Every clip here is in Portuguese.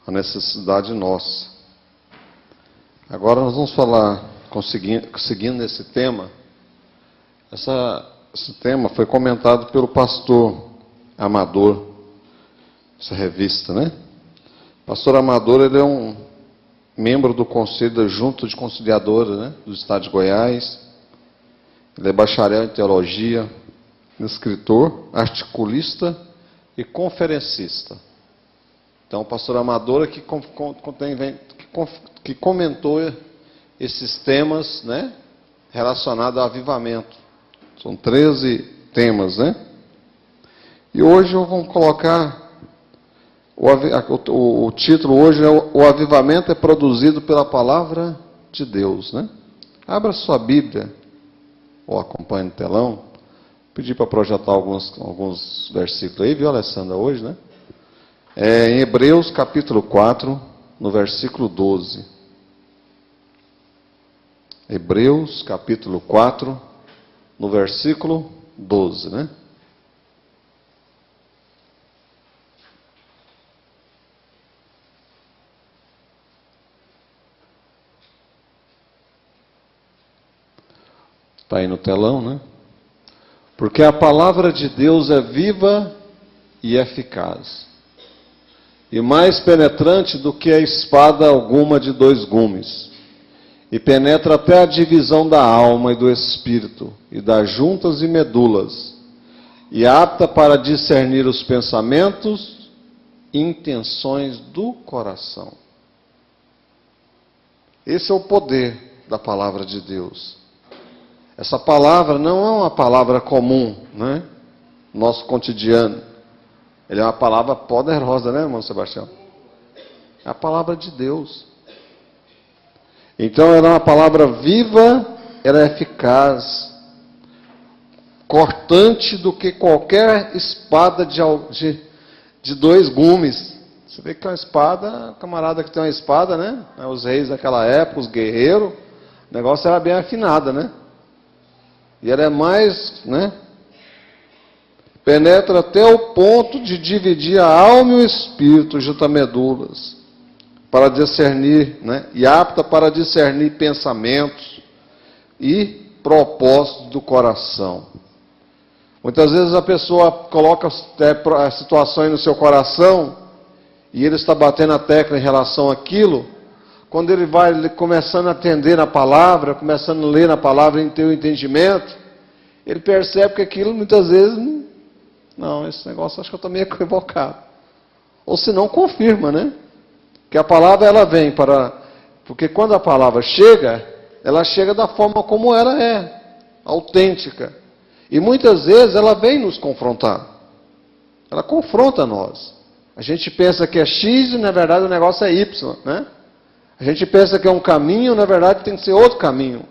a necessidade nossa. Agora nós vamos falar, seguindo esse tema. Esse tema foi comentado pelo pastor Amador, essa revista, né? Pastor Amador, ele é um membro do Conselho da Junta de Conciliadora, né, do Estado de Goiás. Ele é bacharel em teologia, escritor, articulista e conferencista. Então, o pastor Amador aqui que comentou esses temas, né, relacionados ao avivamento. São 13 temas, né? E hoje eu vou colocar, o título hoje é O Avivamento é Produzido pela Palavra de Deus, né? Abra sua Bíblia, ou acompanhe no telão. Pedi para projetar alguns versículos aí, viu, Alessandra, hoje, né? Em Hebreus capítulo 4, no versículo 12. Hebreus capítulo 4, no versículo 12, né? Está aí no telão, né? Porque a palavra de Deus é viva e eficaz, e mais penetrante do que a espada alguma de 2 gumes, e penetra até a divisão da alma e do espírito, e das juntas e medulas, e apta para discernir os pensamentos e intenções do coração. Esse é o poder da palavra de Deus. Essa palavra não é uma palavra comum, né? Nosso cotidiano. Ele é uma palavra poderosa, né, irmão Sebastião? É a palavra de Deus. Então, ela é uma palavra viva, ela é eficaz, cortante do que qualquer espada de 2 gumes. Você vê que é uma espada, camarada que tem uma espada, né? Os reis daquela época, os guerreiros, o negócio era bem afinado, né? E ela é mais, né? Penetra até o ponto de dividir a alma e o espírito, junto a medulas, para discernir, né? E apta para discernir pensamentos e propósitos do coração. Muitas vezes a pessoa coloca situações no seu coração e ele está batendo a tecla em relação àquilo. Quando ele vai começando a atender na palavra, começando a ler na palavra e ter o entendimento, ele percebe que aquilo muitas vezes, não, esse negócio acho que eu estou meio equivocado. Ou se não, confirma, né? Que a palavra ela vem para... Porque quando a palavra chega, ela chega da forma como ela é, autêntica. E muitas vezes ela vem nos confrontar. Ela confronta nós. A gente pensa que é X e na verdade o negócio é Y, né? A gente pensa que é um caminho, na verdade tem que ser outro caminho.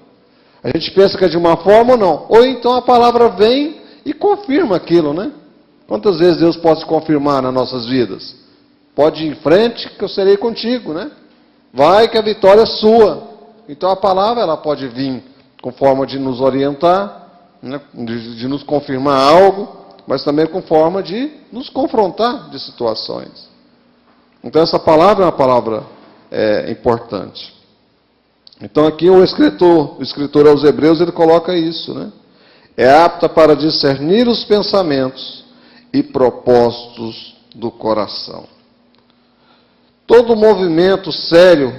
A gente pensa que é de uma forma ou não. Ou então a palavra vem e confirma aquilo, né? Quantas vezes Deus pode se confirmar nas nossas vidas? Pode ir em frente que eu serei contigo, né? Vai que a vitória é sua. Então a palavra ela pode vir com forma de nos orientar, né? de nos confirmar algo, mas também com forma de nos confrontar de situações. Então essa palavra é uma palavra importante. Então aqui o escritor aos Hebreus, ele coloca isso, né? É apta para discernir os pensamentos e propósitos do coração. Todo movimento sério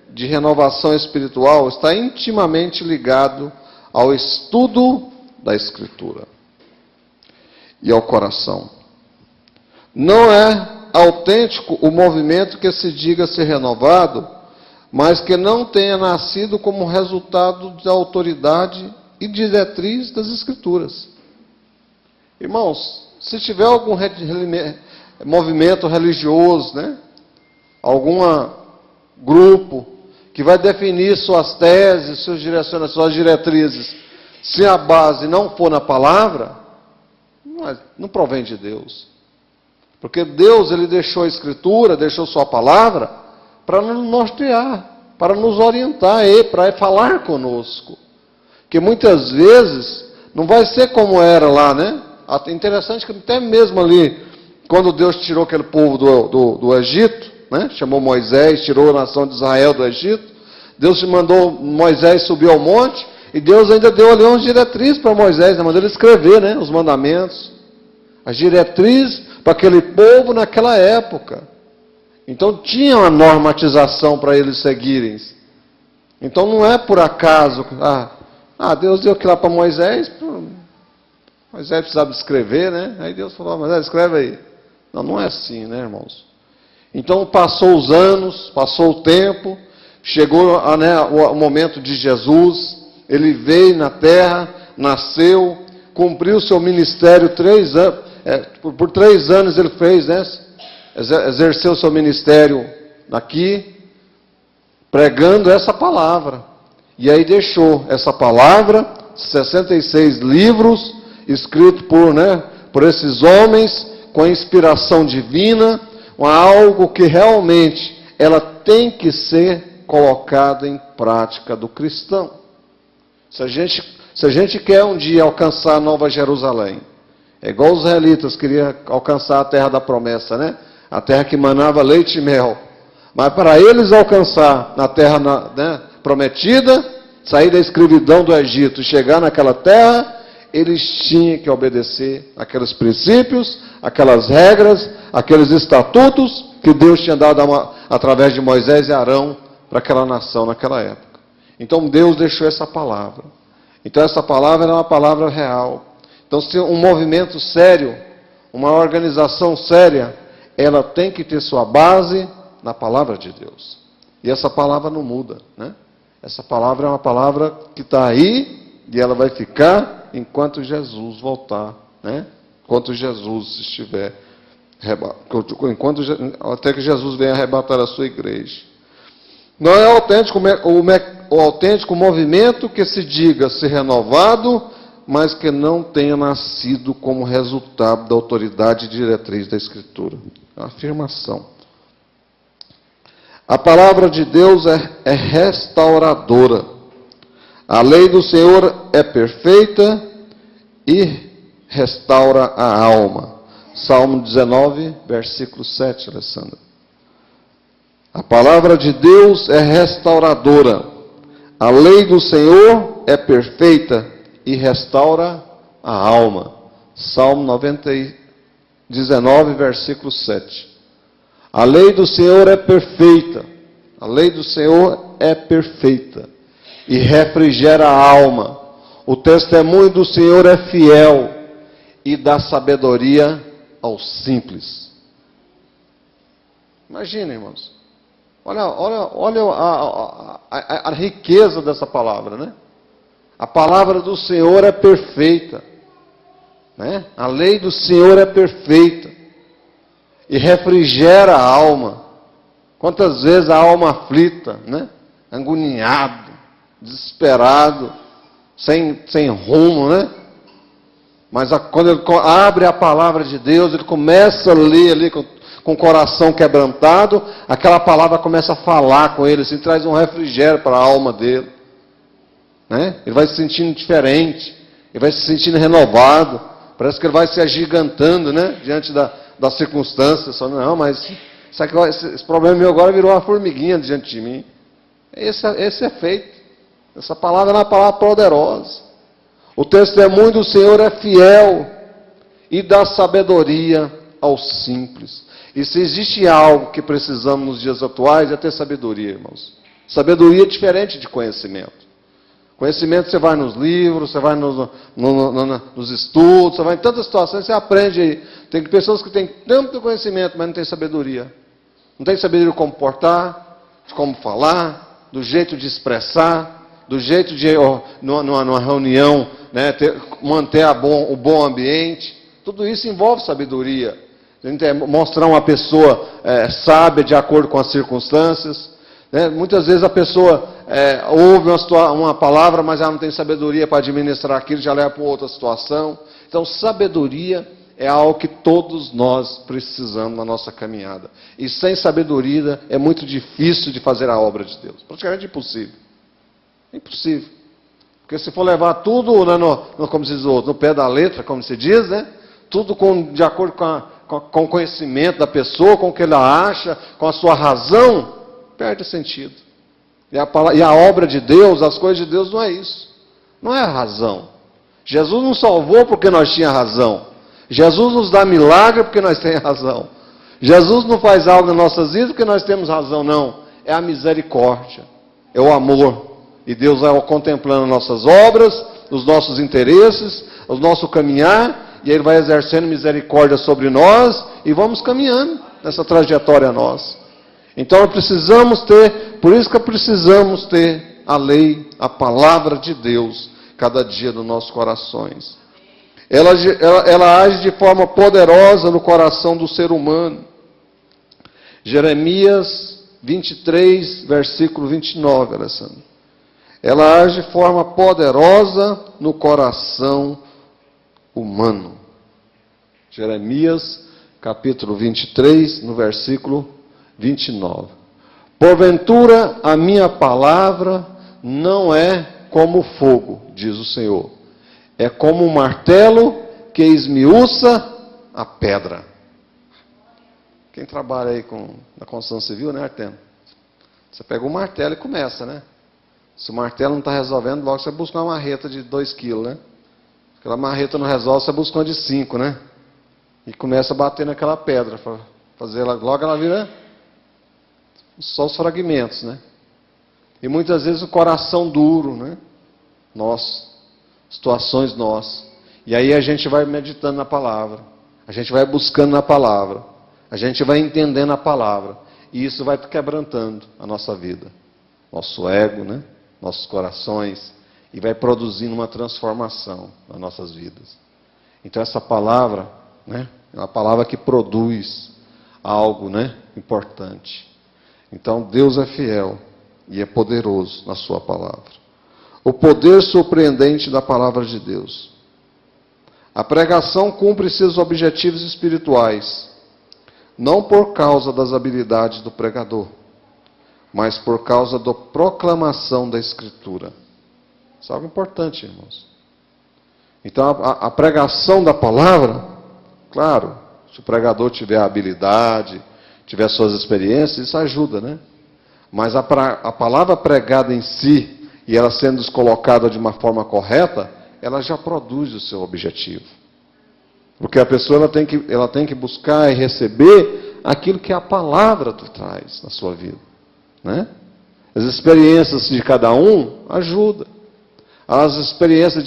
de renovação espiritual está intimamente ligado ao estudo da Escritura e ao coração. Não é autêntico o movimento que se diga ser renovado, mas que não tenha nascido como resultado da autoridade e diretriz das Escrituras. Irmãos, se tiver algum movimento religioso, né? Algum grupo que vai definir suas teses, seus direcionamentos, suas diretrizes, se a base não for na palavra, não provém de Deus. Porque Deus, ele deixou a Escritura, deixou sua palavra para nos nortear, para nos orientar, para falar conosco. Que muitas vezes não vai ser como era lá, né? Interessante que até mesmo ali, quando Deus tirou aquele povo do Egito, né? Chamou Moisés, tirou a nação de Israel do Egito. Deus mandou Moisés subir ao monte, e Deus ainda deu ali umas diretrizes para Moisés, né? Mandou ele escrever, né? Os mandamentos, as diretrizes para aquele povo naquela época. Então tinha uma normatização para eles seguirem. Então não é por acaso, Deus deu aquilo lá para Moisés, Moisés precisava escrever, né? Aí Deus falou, Moisés, escreve aí. Não, não é assim, né, irmãos? Então passou os anos, passou o tempo, chegou o momento de Jesus, ele veio na terra, nasceu, cumpriu seu ministério 3 anos, por 3 anos ele fez, né? Exerceu seu ministério aqui, pregando essa palavra. E aí deixou essa palavra, 66 livros, escritos por esses homens, com inspiração divina, algo que realmente ela tem que ser colocada em prática do cristão. Se a gente quer um dia alcançar a Nova Jerusalém, é igual os israelitas queriam alcançar a terra da promessa, né? A terra que manava leite e mel. Mas para eles alcançar a terra prometida, sair da escravidão do Egito e chegar naquela terra, eles tinham que obedecer aqueles princípios, aquelas regras, aqueles estatutos que Deus tinha dado através de Moisés e Arão para aquela nação naquela época. Então Deus deixou essa palavra. Então essa palavra era uma palavra real. Então se um movimento sério, uma organização séria, ela tem que ter sua base na palavra de Deus. E essa palavra não muda, né? Essa palavra é uma palavra que está aí e ela vai ficar enquanto Jesus voltar, né? Enquanto Jesus estiver, até que Jesus venha arrebatar a sua igreja. Não é o autêntico movimento que se diga ser renovado, mas que não tenha nascido como resultado da autoridade e diretriz da Escritura. É uma afirmação. A palavra de Deus é restauradora. A lei do Senhor é perfeita e restaura a alma. Salmo 19, versículo 7, Alessandra. A palavra de Deus é restauradora. A lei do Senhor é perfeita e restaura a alma. Salmo 19, versículo 7. A lei do Senhor é perfeita. A lei do Senhor é perfeita e refrigera a alma. O testemunho do Senhor é fiel e dá sabedoria aos simples. Imagina, irmãos. Olha a riqueza dessa palavra, né? A palavra do Senhor é perfeita, né? A lei do Senhor é perfeita e refrigera a alma. Quantas vezes a alma aflita, né? Agoniado, desesperado, sem rumo, né? Mas quando ele abre a palavra de Deus, ele começa a ler ali com o coração quebrantado, aquela palavra começa a falar com ele, assim, traz um refrigério para a alma dele. Né? Ele vai se sentindo diferente, ele vai se sentindo renovado, parece que ele vai se agigantando, né? Diante das circunstâncias. Só, não, mas esse problema meu agora virou uma formiguinha diante de mim. Esse é feito. Essa palavra é uma palavra poderosa. O testemunho do Senhor é fiel e dá sabedoria aos simples. E se existe algo que precisamos nos dias atuais, é ter sabedoria, irmãos. Sabedoria é diferente de conhecimento. Conhecimento você vai nos livros, você vai nos estudos, você vai em tantas situações, você aprende aí. Tem pessoas que têm tanto conhecimento, mas não têm sabedoria. Não tem sabedoria de como portar, de como falar, do jeito de expressar, do jeito de, numa reunião, né, manter o bom ambiente. Tudo isso envolve sabedoria. Mostrar uma pessoa sábia de acordo com as circunstâncias. Né? Muitas vezes a pessoa ouve uma palavra, mas ela não tem sabedoria para administrar aquilo, já leva para outra situação. Então, sabedoria é algo que todos nós precisamos na nossa caminhada. E sem sabedoria é muito difícil de fazer a obra de Deus. Praticamente impossível. Impossível. Porque se for levar tudo, como se diz, no pé da letra, como se diz, né? Tudo de acordo com com o conhecimento da pessoa, com o que ela acha, com a sua razão, perde sentido. E a obra de Deus, as coisas de Deus não é isso. Não é a razão. Jesus nos salvou porque nós tínhamos razão. Jesus nos dá milagre porque nós temos razão. Jesus não faz algo nas nossas vidas porque nós temos razão, não. É a misericórdia, é o amor. E Deus vai contemplando nossas obras, os nossos interesses, o nosso caminhar, e Ele vai exercendo misericórdia sobre nós, e vamos caminhando nessa trajetória nossa. Então precisamos ter, por isso que precisamos ter a lei, a palavra de Deus, cada dia nos nossos corações. Ela age de forma poderosa no coração do ser humano. Jeremias 23, versículo 29, Alessandro. Ela age de forma poderosa no coração humano. Jeremias, capítulo 23, no versículo 29. Porventura a minha palavra não é como fogo, diz o Senhor. É como um martelo que esmiuça a pedra. Quem trabalha aí na construção civil, né, Arteno? Você pega um martelo e começa, né? Se o martelo não está resolvendo, logo você busca uma marreta de 2 quilos, né? Aquela marreta não resolve, você busca uma de 5, né? E começa a bater naquela pedra, para fazer ela, logo ela vira só os fragmentos, né? E muitas vezes o coração duro, né? Nosso, situações nossas. E aí a gente vai meditando na palavra, a gente vai buscando na palavra, a gente vai entendendo a palavra, e isso vai quebrantando a nossa vida, nosso ego, né? Nossos corações, e vai produzindo uma transformação nas nossas vidas. Então essa palavra, né, é uma palavra que produz algo, né, importante. Então Deus é fiel e é poderoso na sua palavra. O poder surpreendente da palavra de Deus. A pregação cumpre seus objetivos espirituais, não por causa das habilidades do pregador, mas por causa da proclamação da Escritura. Isso é algo importante, irmãos. Então, a pregação da palavra, claro, se o pregador tiver a habilidade, tiver suas experiências, isso ajuda, né? Mas a palavra pregada em si, e ela sendo colocada de uma forma correta, ela já produz o seu objetivo. Porque a pessoa ela tem que buscar e receber aquilo que a palavra traz na sua vida. Né? As experiências de cada um ajudam. As experiências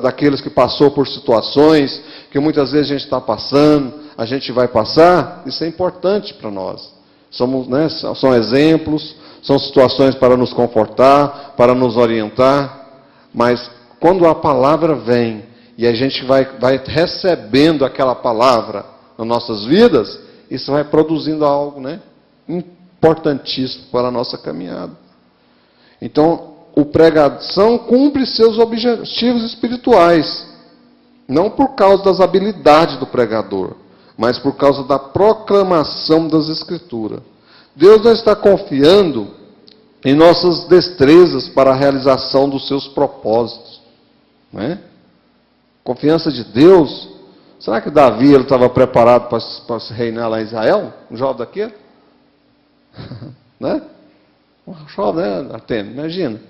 daqueles que passou por situações que muitas vezes a gente está passando, a gente vai passar, isso é importante para nós. São exemplos, são situações para nos confortar, para nos orientar, mas quando a palavra vem e a gente vai recebendo aquela palavra nas nossas vidas, isso vai produzindo algo, né, importantíssimo para a nossa caminhada. Então, a pregação cumpre seus objetivos espirituais, não por causa das habilidades do pregador, mas por causa da proclamação das Escrituras. Deus não está confiando em nossas destrezas para a realização dos seus propósitos. Não é? Confiança de Deus. Será que Davi ele estava preparado para reinar lá em Israel? Um jovem daquele? Né? Um jovem, né, Artemio? Imagina.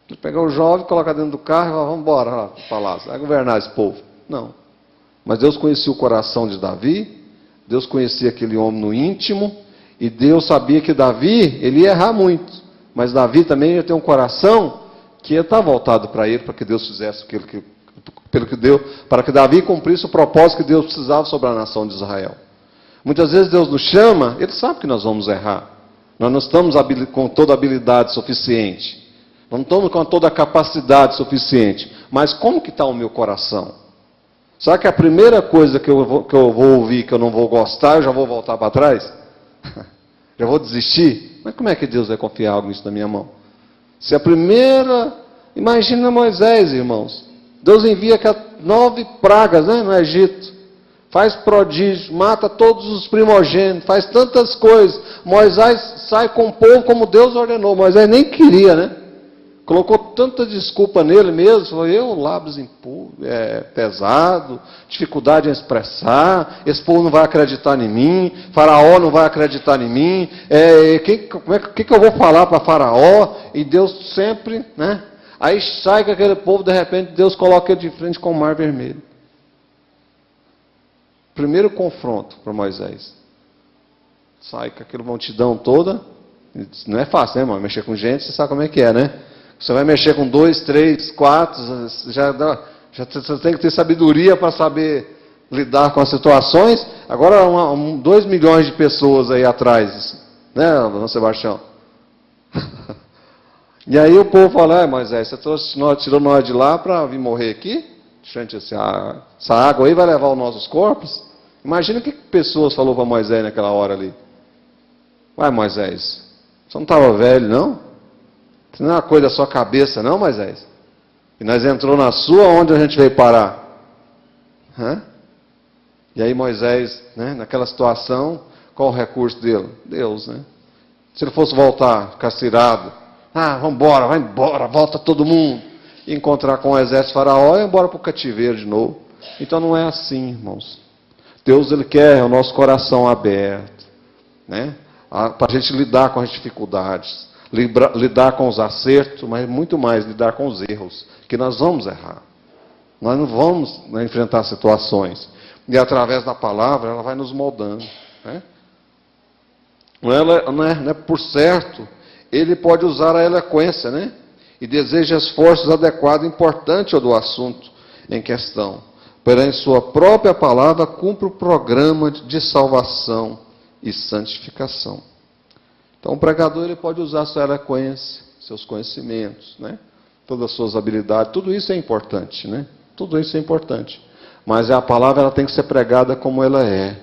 Ele pegar o jovem, colocar dentro do carro e falar, vamos embora lá para o palácio, vai governar esse povo. Não. Mas Deus conhecia o coração de Davi, Deus conhecia aquele homem no íntimo, e Deus sabia que Davi, ele ia errar muito. Mas Davi também ia ter um coração que ia estar voltado para ele, para que Deus fizesse aquilo para que Davi cumprisse o propósito que Deus precisava sobre a nação de Israel. Muitas vezes Deus nos chama, Ele sabe que nós vamos errar. Nós não estamos com toda a habilidade suficiente. Nós não estamos com toda a capacidade suficiente. Mas como que está o meu coração? Será que a primeira coisa que eu vou ouvir, que eu não vou gostar, eu já vou voltar para trás? Já vou desistir? Mas como é que Deus vai confiar algo nisso na minha mão? Se a primeira... Imagina Moisés, irmãos. Deus envia 9 pragas, né, no Egito. Faz prodígio, mata todos os primogênitos, faz tantas coisas. Moisés sai com o povo como Deus ordenou. Moisés nem queria, né? Colocou tanta desculpa nele mesmo, falou, lábios pesado, dificuldade em expressar, esse povo não vai acreditar em mim, Faraó não vai acreditar em mim, o que eu vou falar para Faraó? E Deus sempre, né? Aí sai com aquele povo, de repente Deus coloca ele de frente com o Mar Vermelho. Primeiro confronto para Moisés. Sai com aquela multidão toda, não é fácil, né, irmão? Mexer com gente, você sabe como é que é, né? Você vai mexer com 2, 3, 4, você tem que ter sabedoria para saber lidar com as situações. Agora, 2 milhões de pessoas aí atrás, né, Sebastião? E aí o povo fala, Moisés, você tirou nós de lá para vir morrer aqui? Gente, essa água aí vai levar os nossos corpos? Imagina o que pessoas falou para Moisés naquela hora ali. Ué, Moisés, você não estava velho, não? Isso não é uma coisa da sua cabeça, não, Moisés? E nós entrou na sua, onde a gente veio parar? E aí Moisés, né, naquela situação, qual o recurso dele? Deus, né? Se ele fosse voltar, ficar irado, vamos embora, vai embora, volta todo mundo. E encontrar com o exército faraó e ir embora para o cativeiro de novo. Então não é assim, irmãos. Deus, Ele quer o nosso coração aberto, né? Para a gente lidar com as dificuldades. Lidar com os acertos, mas muito mais lidar com os erros, que nós vamos errar. Nós não vamos, né, enfrentar situações. E através da palavra, ela vai nos moldando. Né? Não é por certo, ele pode usar a eloquência, né? E deseja esforços adequados e importantes do assunto em questão. Porém, sua própria palavra cumpre o programa de salvação e santificação. Então, o pregador ele pode usar sua eloquência, seus conhecimentos, né? Todas as suas habilidades, tudo isso é importante, né? Tudo isso é importante. Mas a palavra ela tem que ser pregada como ela é,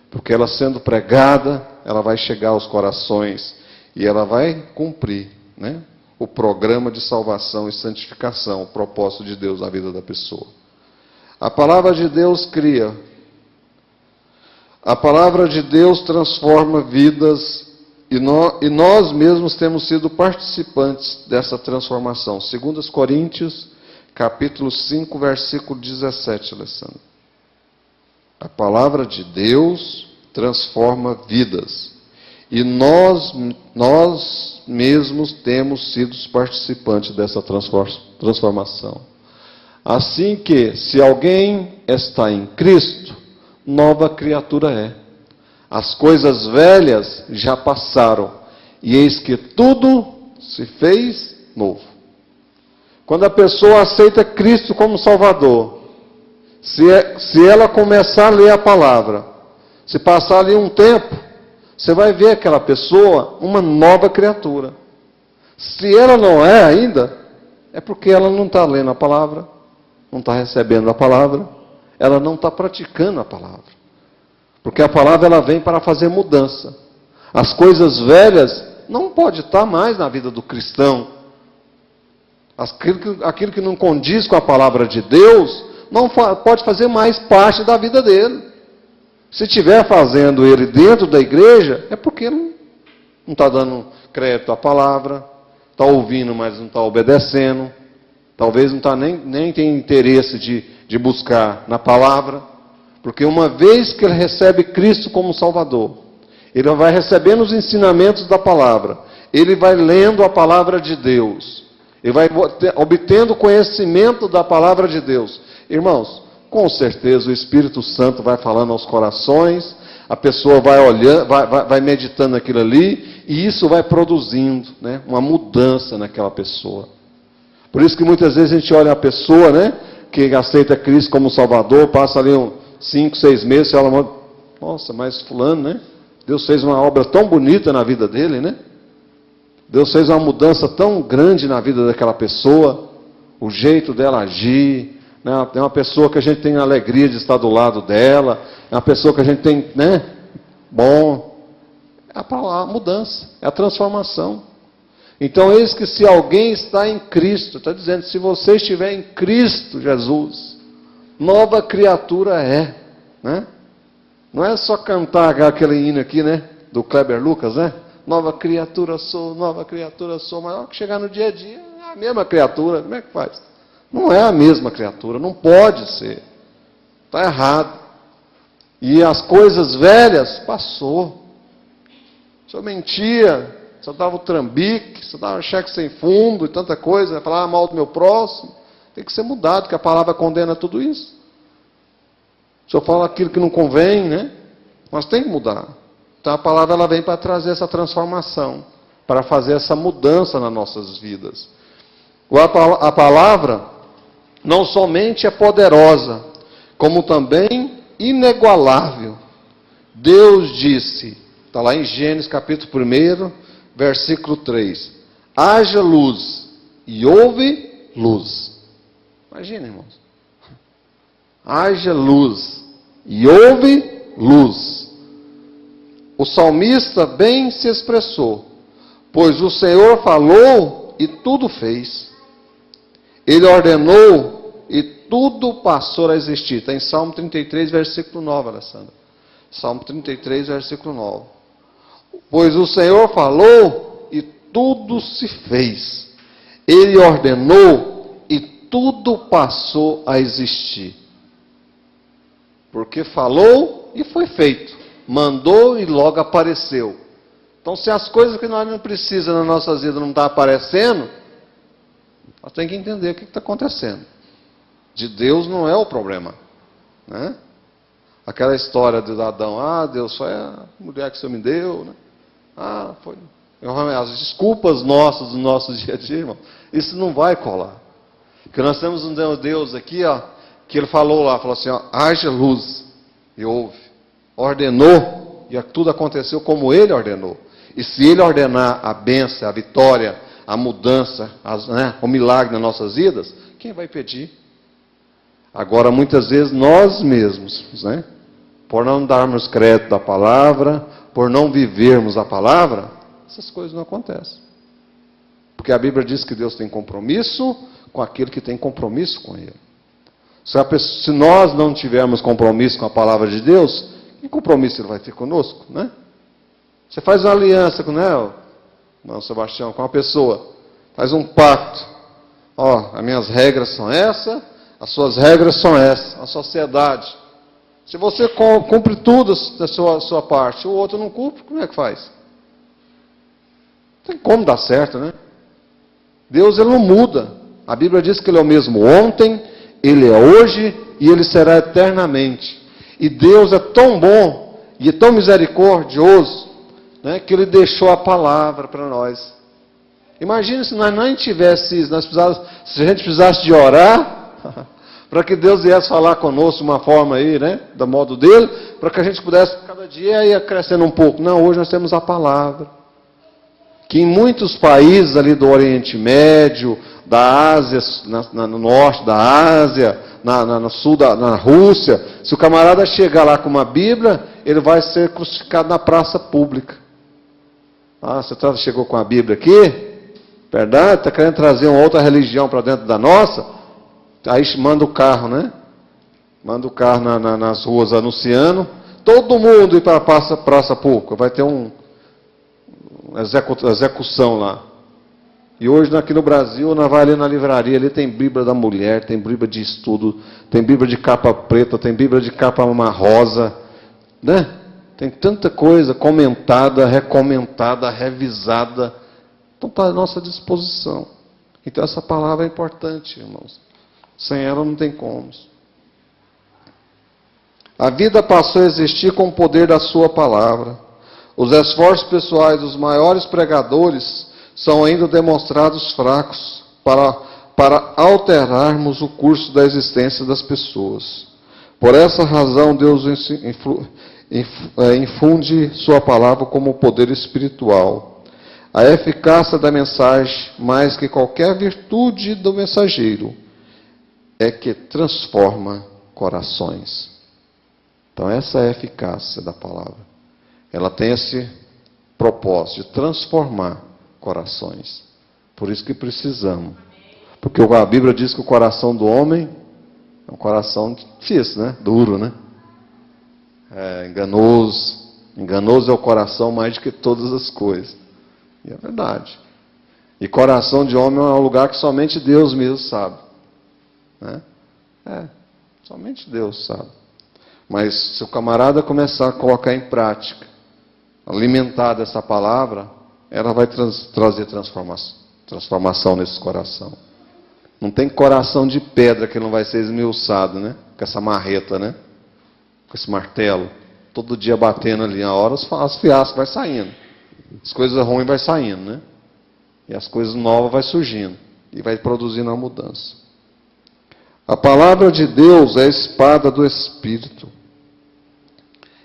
porque ela sendo pregada, ela vai chegar aos corações e ela vai cumprir, né, o programa de salvação e santificação, o propósito de Deus na vida da pessoa. A palavra de Deus cria. A palavra de Deus transforma vidas. E nós mesmos temos sido participantes dessa transformação. 2 Coríntios, capítulo 5, versículo 17, Alessandro. A palavra de Deus transforma vidas. E nós mesmos temos sido participantes dessa transformação. Assim que, se alguém está em Cristo, nova criatura é. As coisas velhas já passaram, e eis que tudo se fez novo. Quando a pessoa aceita Cristo como Salvador, se ela começar a ler a palavra, se passar ali um tempo, você vai ver aquela pessoa uma nova criatura. Se ela não é ainda, é porque ela não está lendo a palavra, não está recebendo a palavra, ela não está praticando a palavra. Porque a palavra ela vem para fazer mudança. As coisas velhas não pode estar mais na vida do cristão. Aquilo que não condiz com a palavra de Deus, não pode fazer mais parte da vida dele. Se estiver fazendo ele dentro da igreja, é porque não está dando crédito à palavra, está ouvindo, mas não está obedecendo. Talvez não está nem tem interesse de buscar na palavra. Porque uma vez que ele recebe Cristo como Salvador, ele vai recebendo os ensinamentos da palavra, ele vai lendo a palavra de Deus, ele vai obtendo conhecimento da palavra de Deus. Irmãos, com certeza o Espírito Santo vai falando aos corações, a pessoa vai olhando, vai meditando aquilo ali, e isso vai produzindo, né, uma mudança naquela pessoa. Por isso que muitas vezes a gente olha a pessoa, né, que aceita Cristo como Salvador, passa ali 5, 6 meses, você olha, nossa, mas fulano, né? Deus fez uma obra tão bonita na vida dele, né? Deus fez uma mudança tão grande na vida daquela pessoa, o jeito dela agir, né? É uma pessoa que a gente tem a alegria de estar do lado dela, é uma pessoa que a gente tem, né? Bom, é a mudança, é a transformação. Então, eis que se alguém está em Cristo, está dizendo, se você estiver em Cristo Jesus, nova criatura é, né? Não é só cantar aquele hino aqui, né? Do Kleber Lucas, né? Nova criatura sou, mas ao que chegar no dia a dia, é a mesma criatura, como é que faz? Não é a mesma criatura, não pode ser. Está errado. E as coisas velhas, passou. O senhor mentia, o senhor dava o trambique, o senhor dava cheque sem fundo e tanta coisa, falava mal do meu próximo. Tem que ser mudado, porque a palavra condena tudo isso. O senhor fala aquilo que não convém, né? Mas tem que mudar. Então a palavra ela vem para trazer essa transformação, para fazer essa mudança nas nossas vidas. A palavra não somente é poderosa, como também inigualável. Deus disse, está lá em Gênesis capítulo 1, versículo 3. Haja luz, e houve luz. Imagina, irmãos. Haja luz, e houve luz. O salmista bem se expressou, pois o Senhor falou e tudo fez. Ele ordenou e tudo passou a existir. Está em Salmo 33, versículo 9, Alessandra. Salmo 33, versículo 9. Pois o Senhor falou e tudo se fez. Ele ordenou e tudo passou a existir. Porque falou e foi feito. Mandou e logo apareceu. Então, se as coisas que nós não precisamos na nossa vida não estão aparecendo, nós temos que entender o que está acontecendo. De Deus não é o problema. Né? Aquela história de Adão, Deus foi a mulher que o Senhor me deu. Né? Foi. As desculpas nossas do nosso dia a dia, irmão, isso não vai colar. Porque nós temos um Deus aqui, que ele falou assim, haja luz, e houve. Ordenou, e tudo aconteceu como ele ordenou. E se ele ordenar a bênção, a vitória, a mudança, o milagre nas nossas vidas, quem vai pedir? Agora, muitas vezes, nós mesmos, né, por não darmos crédito à palavra, por não vivermos a palavra, essas coisas não acontecem. Porque a Bíblia diz que Deus tem compromisso com aquele que tem compromisso com Ele. Se nós não tivermos compromisso com a palavra de Deus, que compromisso Ele vai ter conosco, né? Você faz uma aliança com, não, Sebastião, com uma pessoa, faz um pacto. As minhas regras são essas, as suas regras são essas, a sociedade. Se você cumpre tudo da sua parte, o outro não cumpre, como é que faz? Não tem como dar certo, né? Deus, Ele não muda. A Bíblia diz que Ele é o mesmo ontem, Ele é hoje e Ele será eternamente. E Deus é tão bom e é tão misericordioso, né, que Ele deixou a palavra para nós. Imagina se nós não tivesse isso, se a gente precisasse de orar, para que Deus viesse falar conosco de uma forma aí, né, do modo dele, para que a gente pudesse cada dia ir crescendo um pouco. Não, hoje nós temos a palavra. Que em muitos países ali do Oriente Médio, da Ásia, no norte da Ásia, no sul na Rússia, se o camarada chegar lá com uma Bíblia, ele vai ser crucificado na praça pública. Você chegou com a Bíblia aqui? Verdade? Está querendo trazer uma outra religião para dentro da nossa? Aí manda o carro, né? Manda o carro nas ruas anunciando. Todo mundo ir para a praça pública. Vai ter uma execução lá. E hoje aqui no Brasil, vai ali na livraria, ali tem Bíblia da mulher, tem Bíblia de estudo, tem Bíblia de capa preta, tem Bíblia de capa rosa, né? Tem tanta coisa comentada, recomentada, revisada. Então está à nossa disposição. Então essa palavra é importante, irmãos. Sem ela não tem como. A vida passou a existir com o poder da sua palavra. Os esforços pessoais dos maiores pregadores são ainda demonstrados fracos para alterarmos o curso da existência das pessoas. Por essa razão, Deus infunde sua palavra como poder espiritual. A eficácia da mensagem, mais que qualquer virtude do mensageiro, é que transforma corações. Então, essa é a eficácia da palavra. Ela tem esse propósito de transformar corações. Por isso que precisamos. Porque a Bíblia diz que o coração do homem é um coração difícil, né? Duro, né? É enganoso. Enganoso é o coração mais do que todas as coisas. E é verdade. E coração de homem é um lugar que somente Deus mesmo sabe. Né? Somente Deus sabe. Mas se o camarada começar a colocar em prática, alimentar dessa palavra, ela vai trazer transformação nesse coração. Não tem coração de pedra que não vai ser esmiuçado, né? Com essa marreta, né? Com esse martelo. Todo dia batendo ali. A hora as fiascas vai saindo. As coisas ruins vai saindo, né? E as coisas novas vai surgindo. E vai produzindo a mudança. A palavra de Deus é a espada do Espírito.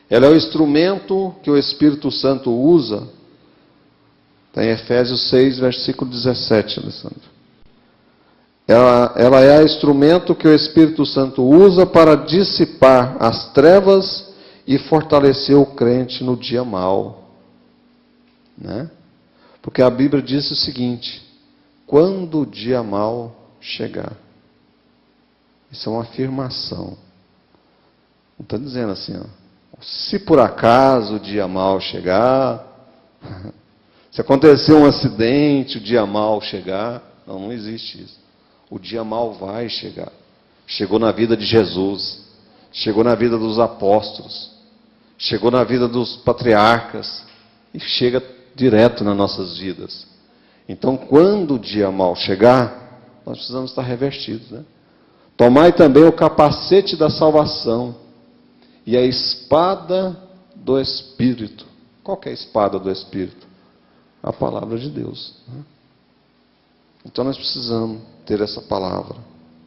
Ela é o instrumento que o Espírito Santo usa. Está em Efésios 6, versículo 17, Alessandro. Ela é o instrumento que o Espírito Santo usa para dissipar as trevas e fortalecer o crente no dia mau. Né? Porque a Bíblia diz o seguinte: quando o dia mau chegar. Isso é uma afirmação. Não está dizendo assim, se por acaso o dia mau chegar, se acontecer um acidente, o dia mau chegar. Não existe isso. O dia mau vai chegar. Chegou na vida de Jesus, chegou na vida dos apóstolos, chegou na vida dos patriarcas e chega direto nas nossas vidas. Então, quando o dia mau chegar, nós precisamos estar revestidos, né? Tomai também o capacete da salvação e a espada do Espírito. Qual que é a espada do Espírito? A palavra de Deus. Né? Então nós precisamos ter essa palavra,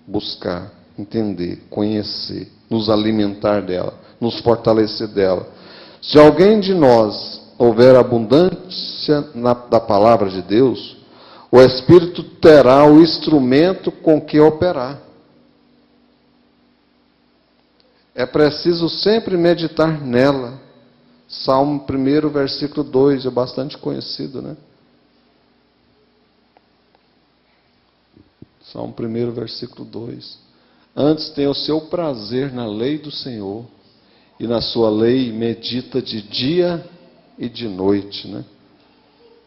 buscar, entender, conhecer, nos alimentar dela, nos fortalecer dela. Se alguém de nós houver abundância da palavra de Deus, o Espírito terá o instrumento com que operar. É preciso sempre meditar nela. Salmo 1, versículo 2, é bastante conhecido, né? Salmo 1, versículo 2. Antes tem o seu prazer na lei do Senhor, e na sua lei medita de dia e de noite, né?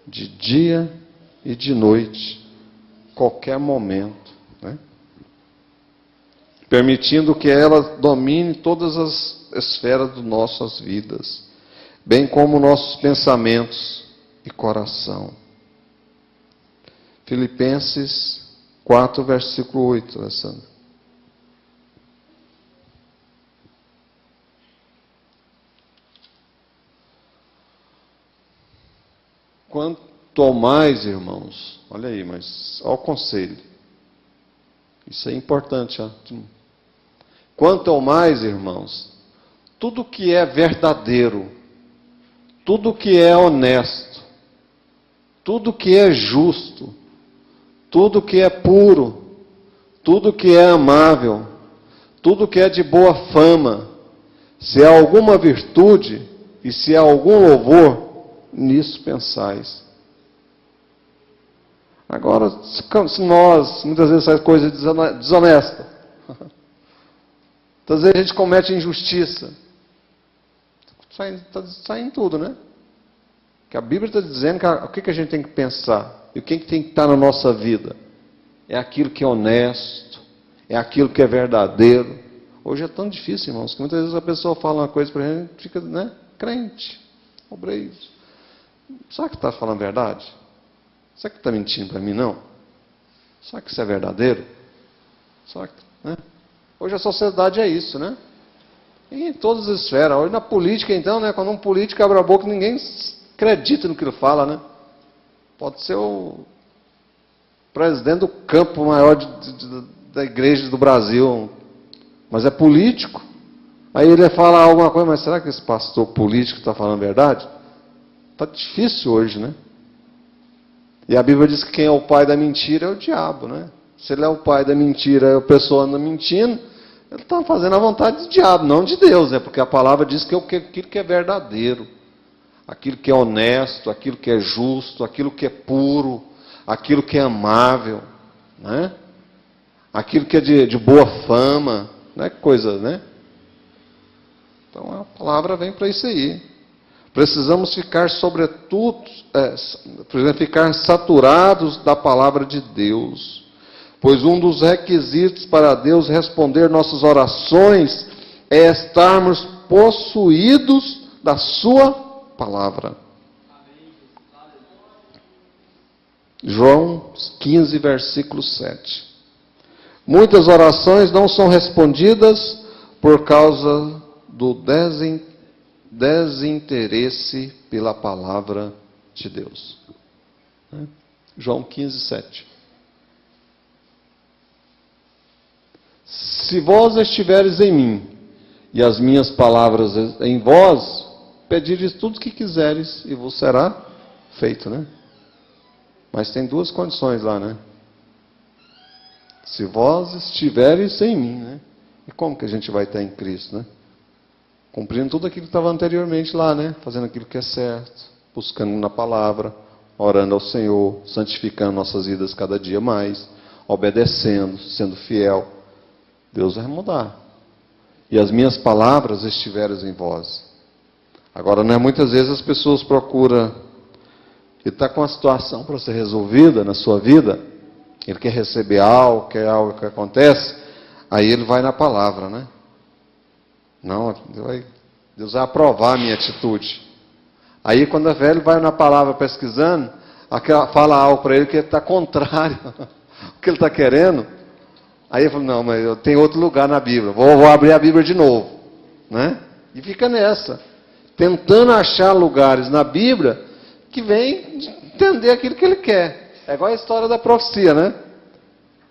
De dia e de noite, qualquer momento, né? Permitindo que ela domine todas as esferas das nossas vidas, bem como nossos pensamentos e coração. Filipenses 4, versículo 8, Alessandro. Quanto ao mais, irmãos, olha aí, mas olha o conselho. Isso é importante, ó. Quanto ao mais, irmãos, tudo que é verdadeiro, tudo que é honesto, tudo que é justo, tudo que é puro, tudo que é amável, tudo que é de boa fama, se há alguma virtude e se há algum louvor, nisso pensais. Agora, se nós, muitas vezes, fazemos coisa desonesta, muitas vezes a gente comete injustiça, está saindo tudo, né? Que a Bíblia está dizendo que o que a gente tem que pensar e o que tem que estar na nossa vida é aquilo que é honesto, é aquilo que é verdadeiro. Hoje é tão difícil, irmãos, que muitas vezes a pessoa fala uma coisa para a gente e fica, né, crente, obreiro. Será que está falando a verdade? Será que está mentindo para mim, não? Será que isso é verdadeiro? Será que, né? Hoje a sociedade é isso, né? E em todas as esferas. Hoje na política, então, né? Quando um político abre a boca, ninguém acredita no que ele fala, né? Pode ser o presidente do campo maior da igreja do Brasil, mas é político. Aí ele fala alguma coisa, mas será que esse pastor político está falando a verdade? Está difícil hoje, né? E a Bíblia diz que quem é o pai da mentira é o diabo, né? Se ele é o pai da mentira e a pessoa anda mentindo, ele está fazendo a vontade do diabo, não de Deus, né? Porque a palavra diz que é aquilo que é verdadeiro, aquilo que é honesto, aquilo que é justo, aquilo que é puro, aquilo que é amável, né? Aquilo que é de boa fama, né? Coisa, né? Então a palavra vem para isso aí. Precisamos ficar, sobretudo, ficar saturados da palavra de Deus. Pois um dos requisitos para Deus responder nossas orações é estarmos possuídos da sua palavra. João 15, versículo 7. Muitas orações não são respondidas por causa do desinteresse pela palavra de Deus. João 15, 7. Se vós estiveres em mim, e as minhas palavras em vós, pedireis tudo o que quiseres, e vos será feito, né? Mas tem duas condições lá, né? Se vós estiveres em mim, né? E como que a gente vai estar em Cristo, né? Cumprindo tudo aquilo que estava anteriormente lá, né? Fazendo aquilo que é certo, buscando na palavra, orando ao Senhor, santificando nossas vidas cada dia mais, obedecendo, sendo fiel. Deus vai mudar. E as minhas palavras estiveram em vós. Agora, né, muitas vezes as pessoas procuram, ele está com uma situação para ser resolvida na sua vida, ele quer receber algo, quer algo que acontece, aí ele vai na palavra, né? Não, Deus vai aprovar a minha atitude. Aí quando é velho, vai na palavra pesquisando, fala algo para ele que está contrário ao que ele está querendo. Aí ele fala, não, mas eu tenho outro lugar na Bíblia, vou abrir a Bíblia de novo, né? E fica nessa, tentando achar lugares na Bíblia que vem entender aquilo que ele quer. É igual a história da profecia, né?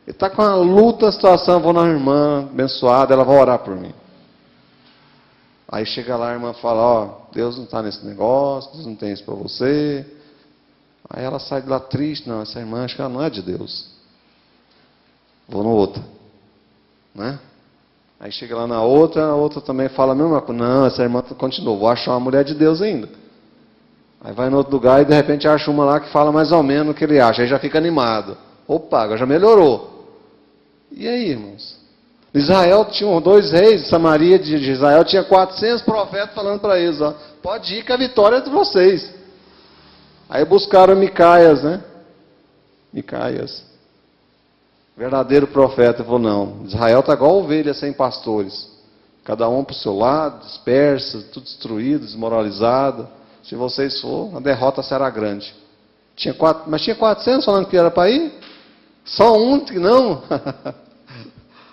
Ele está com uma luta, a situação, vou na irmã abençoada, ela vai orar por mim. Aí chega lá, a irmã fala, ó, Deus não está nesse negócio, Deus não tem isso para você. Aí ela sai de lá triste, não, essa irmã acho que ela não é de Deus. Vou no outro, né? Aí chega lá na outra, a outra também fala a mesma coisa. Não, essa irmã continua, vou achar uma mulher de Deus ainda. Aí vai no outro lugar e de repente acha uma lá que fala mais ou menos o que ele acha. Aí já fica animado. Opa, agora já melhorou. E aí, irmãos? Israel tinha 2 reis, Samaria de Israel tinha 400 profetas falando para eles, ó, pode ir que a vitória é de vocês. Aí buscaram Micaias, né? Micaias. Verdadeiro profeta falou, não, Israel está igual ovelha sem pastores. Cada um para o seu lado, dispersa, tudo destruído, desmoralizado. Se vocês for, a derrota será grande. Mas tinha 400 falando que era para ir? Só um que não?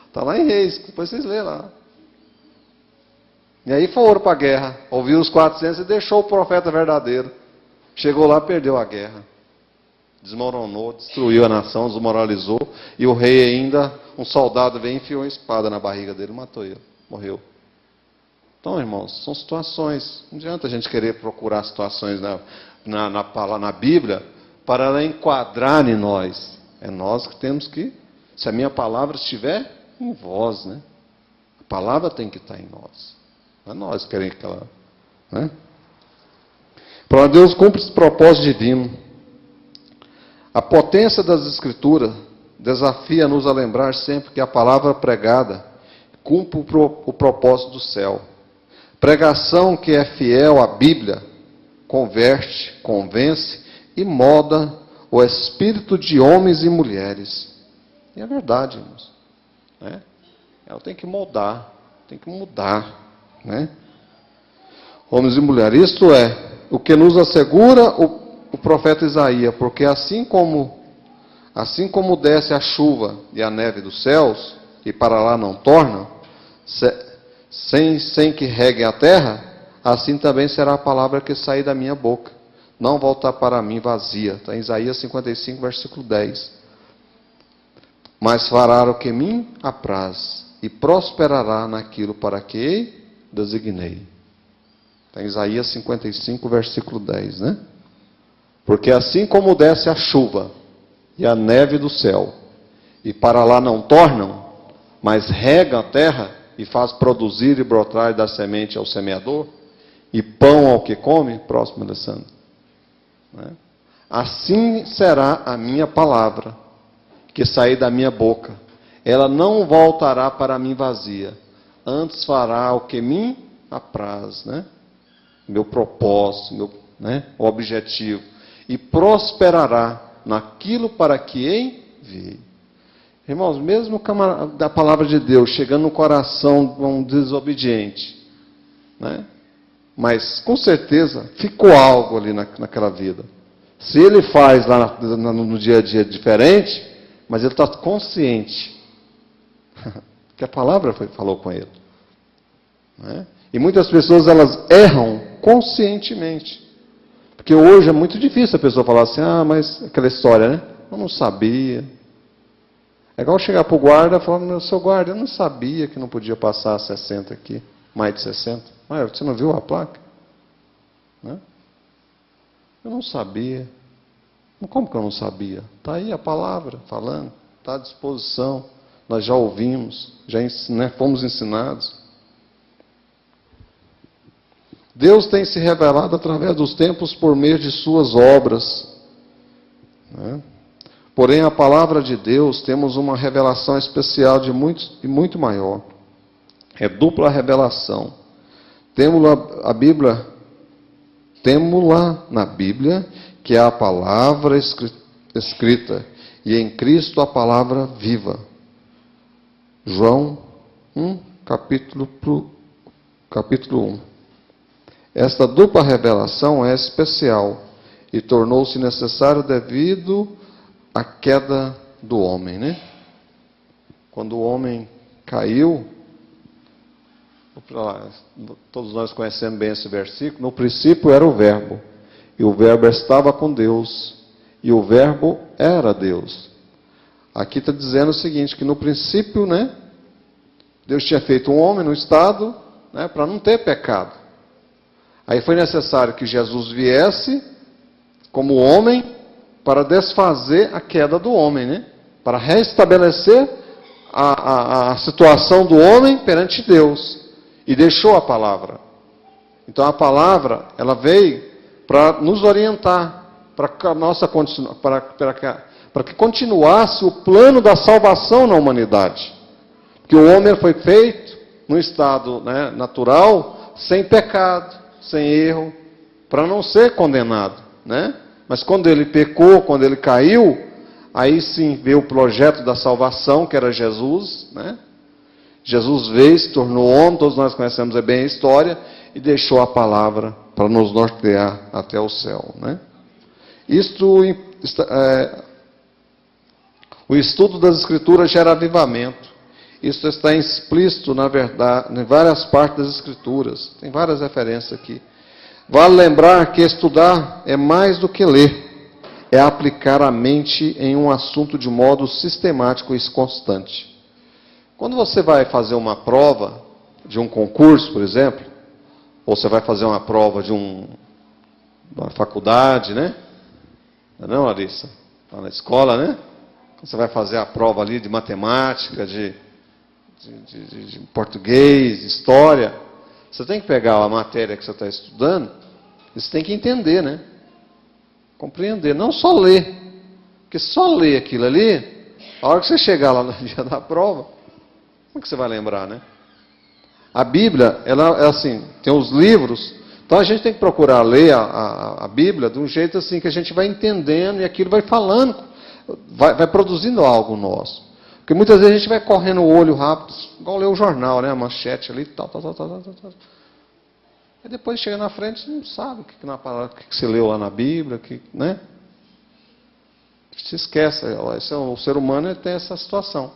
Está lá em Reis, depois vocês lêem lá. E aí foram para a guerra. Ouviu os 400 e deixou o profeta verdadeiro. Chegou lá, perdeu a guerra. Desmoronou, destruiu a nação, desmoralizou. E o rei ainda, um soldado veio e enfiou uma espada na barriga dele, matou ele, morreu. Então, irmãos, são situações. Não adianta a gente querer procurar situações na Bíblia para ela enquadrar em nós. É nós que temos que, se a minha palavra estiver em vós, né? A palavra tem que estar em nós. Não é nós que queremos que ela... Né? Para Deus cumpre esse propósito divino. A potência das Escrituras desafia-nos a lembrar sempre que a palavra pregada cumpre o propósito do céu. Pregação que é fiel à Bíblia converte, convence e molda o espírito de homens e mulheres. E é verdade, irmãos. Né? Ela tem que moldar, tem que mudar. Né? Homens e mulheres, isto é, o que nos assegura o profeta Isaías, porque assim como desce a chuva e a neve dos céus, e para lá não torna, sem que regue a terra, assim também será a palavra que sair da minha boca, não voltar para mim vazia. Está em Isaías 55, versículo 10. Mas fará o que mim apraz, e prosperará naquilo para que designei. Está em Isaías 55, versículo 10, né? Porque assim como desce a chuva e a neve do céu, e para lá não tornam, mas rega a terra e faz produzir e brotar e dar semente ao semeador, e pão ao que come, próximo Alessandro. Né? Assim será a minha palavra, que sair da minha boca. Ela não voltará para mim vazia, antes fará o que me apraz. Né? meu propósito, meu objetivo, e prosperará naquilo para que enviei. Irmãos, mesmo da palavra de Deus chegando no coração de um desobediente, né? Mas com certeza ficou algo ali naquela vida. Se ele faz lá no dia a dia diferente, mas ele está consciente que a palavra falou com ele. Né? E muitas pessoas elas erram conscientemente. Porque hoje é muito difícil a pessoa falar assim, mas aquela história, né? Eu não sabia. É igual chegar para o guarda e falar, meu seu guarda, eu não sabia que não podia passar 60 aqui, mais de 60. Você não viu a placa? Né? Eu não sabia. Como que eu não sabia? Está aí a palavra falando, está à disposição. Nós já ouvimos, já fomos ensinados. Deus tem se revelado através dos tempos por meio de suas obras. Né? Porém, a palavra de Deus temos uma revelação especial e muito maior. É dupla revelação. Temos-la na Bíblia, que é a palavra escrita, e em Cristo a palavra viva. João 1, capítulo 1. Esta dupla revelação é especial e tornou-se necessário devido à queda do homem, né? Quando o homem caiu, todos nós conhecemos bem esse versículo, no princípio era o Verbo, e o Verbo estava com Deus, e o Verbo era Deus. Aqui está dizendo o seguinte, que no princípio, né, Deus tinha feito um homem no estado, né, para não ter pecado. Aí foi necessário que Jesus viesse como homem para desfazer a queda do homem, né? Para restabelecer a situação do homem perante Deus. E deixou a palavra. Então a palavra, ela veio para nos orientar, para que continuasse o plano da salvação na humanidade. Porque o homem foi feito num estado, né, natural, sem pecado, sem erro, para não ser condenado, né? Mas quando ele pecou, quando ele caiu, aí sim veio o projeto da salvação, que era Jesus, né? Jesus veio, se tornou homem, todos nós conhecemos bem a história, e deixou a palavra para nos nortear até o céu, né? O estudo das Escrituras gera avivamento. Isso está explícito, na verdade, em várias partes das Escrituras. Tem várias referências aqui. Vale lembrar que estudar é mais do que ler. É aplicar a mente em um assunto de modo sistemático e constante. Quando você vai fazer uma prova de um concurso, por exemplo, ou você vai fazer uma prova de uma faculdade, né? Não, Larissa? Está na escola, né? Você vai fazer a prova ali de matemática, de português, de história, você tem que pegar a matéria que você está estudando, e você tem que entender, né? Compreender, não só ler. Porque só ler aquilo ali, a hora que você chegar lá no dia da prova, como é que você vai lembrar, né? A Bíblia, ela é assim, tem os livros, então a gente tem que procurar ler a Bíblia de um jeito assim, que a gente vai entendendo, e aquilo vai falando, vai produzindo algo nosso. Porque muitas vezes a gente vai correndo o olho rápido, igual ler o jornal, né? A manchete ali, tal. E depois chega na frente, você não sabe o que você leu lá na Bíblia, né? Se esquece. O ser humano tem essa situação.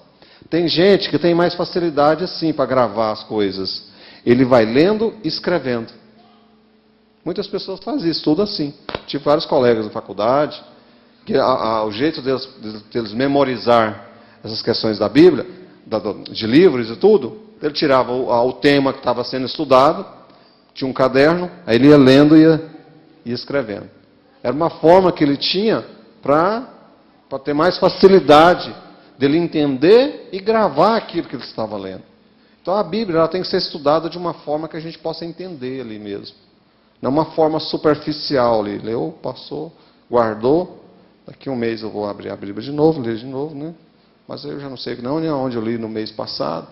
Tem gente que tem mais facilidade assim para gravar as coisas. Ele vai lendo e escrevendo. Muitas pessoas fazem isso, tudo assim. Tive vários colegas na faculdade, que o jeito deles memorizar essas questões da Bíblia, de livros e tudo, ele tirava o tema que estava sendo estudado, tinha um caderno, aí ele ia lendo e ia escrevendo. Era uma forma que ele tinha para ter mais facilidade dele entender e gravar aquilo que ele estava lendo. Então a Bíblia ela tem que ser estudada de uma forma que a gente possa entender ali mesmo. Não uma forma superficial ali. Leu, passou, guardou, daqui a um mês eu vou abrir a Bíblia de novo, ler de novo, né? Mas eu já não sei nem onde eu li no mês passado.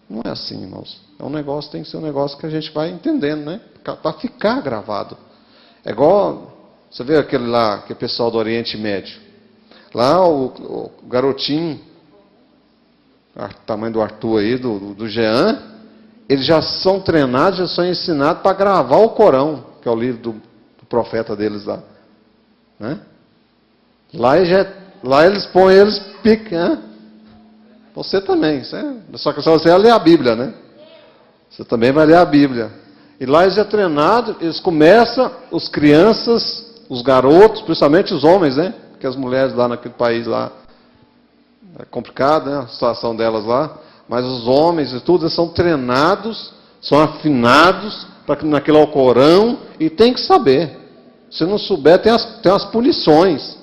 Não é assim, irmãos. É um negócio, tem que ser um negócio que a gente vai entendendo, né? Para ficar gravado. É igual, você vê aquele lá, que é pessoal do Oriente Médio. Lá o garotinho, tamanho do Arthur aí, do Jean, eles já são treinados, já são ensinados para gravar o Corão, que é o livro do profeta deles lá. Né? Lá eles põem eles pica. Você também. Só que só você vai ler a Bíblia, né? Você também vai ler a Bíblia. E lá eles é treinado, eles começam, os crianças, os garotos, principalmente os homens, né? Porque as mulheres lá naquele país lá, é complicado, né? A situação delas lá. Mas os homens e tudo, eles são treinados, são afinados para naquele Alcorão e tem que saber. Se não souber, tem as punições.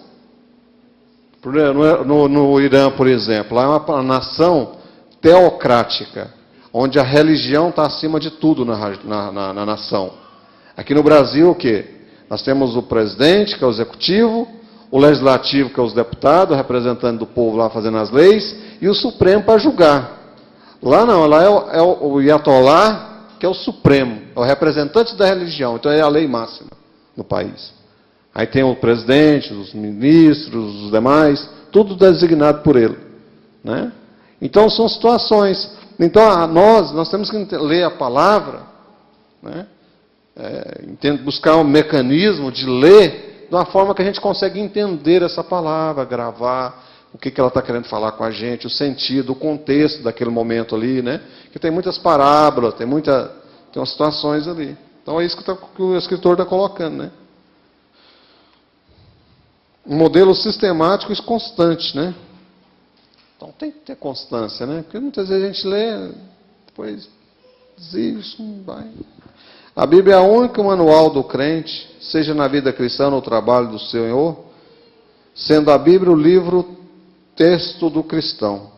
No Irã, por exemplo, lá é uma nação teocrática, onde a religião está acima de tudo na nação. Aqui no Brasil, o quê? Nós temos o presidente, que é o executivo, o legislativo, que é os deputados, o representante do povo lá fazendo as leis, e o Supremo para julgar. Lá não, lá é o Iatolá, que é o Supremo, é o representante da religião, então é a lei máxima no país. Aí tem o presidente, os ministros, os demais, tudo designado por ele. Né? Então são situações. Então nós temos que ler a palavra, né? Buscar um mecanismo de ler de uma forma que a gente consegue entender essa palavra, gravar o que ela está querendo falar com a gente, o sentido, o contexto daquele momento ali, né? Que tem muitas parábolas, tem umas situações ali. Então é isso que o escritor está colocando, né? Um modelo sistemático e constante, né? Então tem que ter constância, né? Porque muitas vezes a gente lê, depois desiste, não vai. A Bíblia é o único manual do crente, seja na vida cristã ou no trabalho do Senhor, sendo a Bíblia o livro texto do cristão.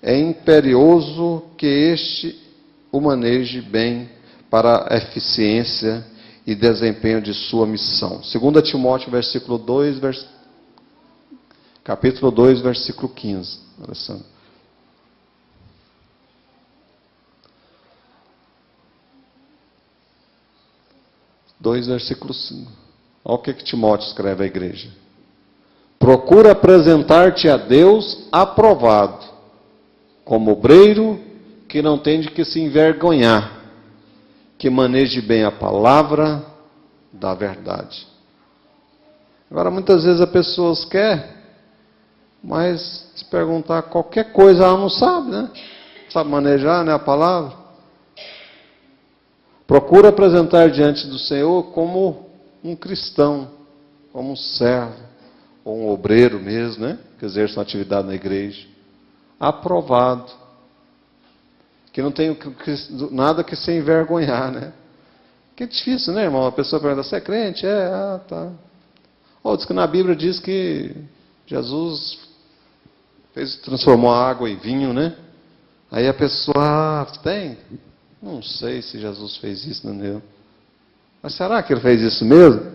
É imperioso que este o maneje bem para a eficiência e desempenho de sua missão. 2 Timóteo, capítulo 2, versículo 15. Alessandro. 2, versículo 5. Olha o que Timóteo escreve à igreja. Procura apresentar-te a Deus aprovado, como obreiro que não tem de que se envergonhar, que maneje bem a palavra da verdade. Agora, muitas vezes as pessoas querem, mas se perguntar qualquer coisa, ela não sabe, né? Sabe manejar, né, a palavra? Procura apresentar diante do Senhor como um cristão, como um servo, ou um obreiro mesmo, né? Que exerce uma atividade na igreja. Aprovado. Que não tem nada que se envergonhar, né? Que é difícil, né, irmão? A pessoa pergunta, você é crente? Tá. Diz que na Bíblia diz que Jesus transformou a água em vinho, né? Aí a pessoa, tem? Não sei se Jesus fez isso, não. Mas será que ele fez isso mesmo?